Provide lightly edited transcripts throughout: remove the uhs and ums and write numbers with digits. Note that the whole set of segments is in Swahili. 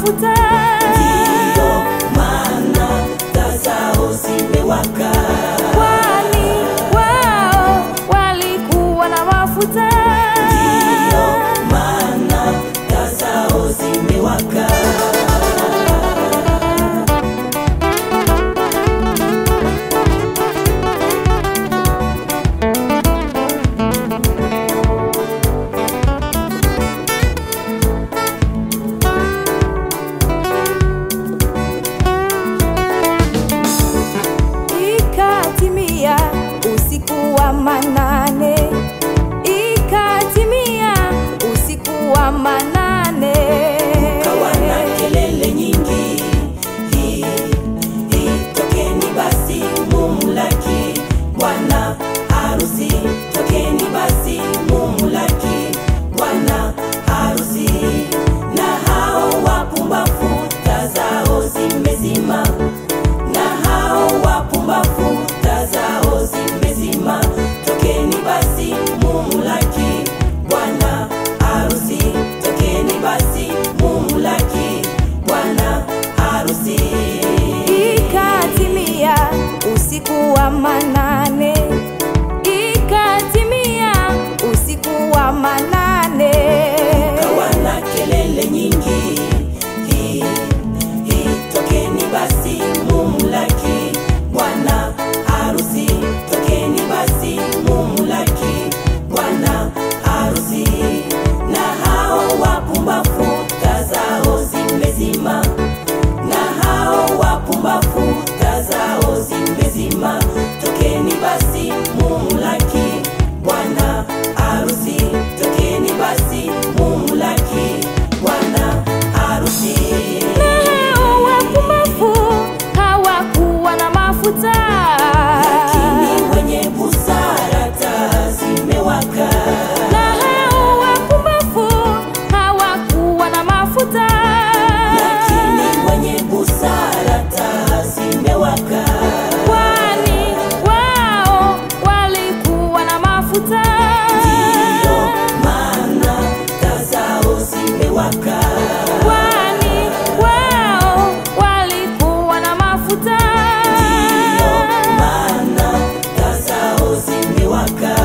mafuta. Ndiyo maana taa zao zimewaka. Kwani wao walikuwa na mafuta. Ndiyo maana taa zao zimewaka. Ikatimia usiku wa manane. Ikatimia usiku wa manane. Kukawa na kelele nyingi. Tokeni basi mumlaki bwana harusi. Tokeni basi mumlaki bwana harusi. Na hao wapumbavu taa zao zimezima. Na hao wapumbavu taa zao zimezima. Tokeni basi mumlaki bwana harusi. Tokeni basi mumlaki bwana harusi. Ikatimia usiku wa manane. Ikatimia usiku wa manane. Kukawa na kelele nyingi. Tokeni basi mumlaki bwana harusi. Tokeni basi mumlaki bwana harusi. Na hao wapumbavu taa zao zimezima. Na hao wapumbavu taa zao zimezima. Tokeni basi mumlaki bwana harusi. Tokeni basi mumlaki bwana harusi. Hao wapumbavu hawakuwa na mafuta. Lakini wenye busara taa zimewaka. Na hao wapumbavu hawakuwa na mafuta. Lakini wenye busara taa zimewaka. Kwani wao walikuwa na mafuta. Ndiyo maana taa zao zimewaka. Kwani wao walikuwa na mafuta. Ndiyo maana taa zao zimewaka.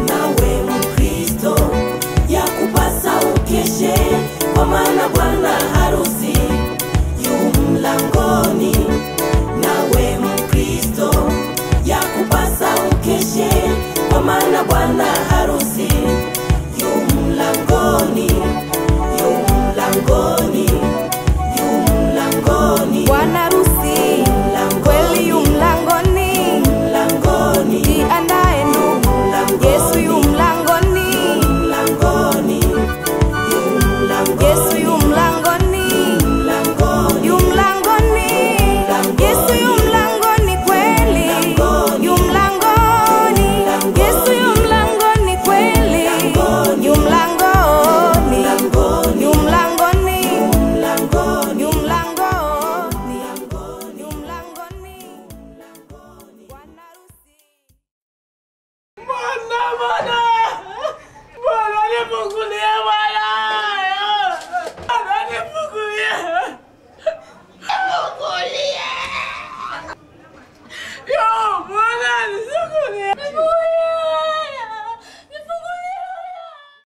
Nawe Mkristo, yakupasa ukeshe, kwa maana bwana harusi yu mlangoni. Nawe Mkristo, yakupasa ukeshe, kwa maana bwana harusi yu mlangoni. Yu mlangoni. Yu mlangoni. Bwana harusi kweli yu mlangoni. Mlangoni. Jiandae ndugu, Yesu yu mlangoni. Mlangoni. Yu mlangoni. Yesu yu mlangoni. Mlangoni. Yu mlangoni. Yesu yu mlangoni kweli. Yu mlangoni. Yesu yu mlangoni kweli. Yu mlangoni. Yu mlangoni. Yu mlangoni. Yu mlangoni. Bwana harusi. Bwana nifungulie Bwana. Bwana nifungulie. Fungulie. Yo, Bwana nifungulie.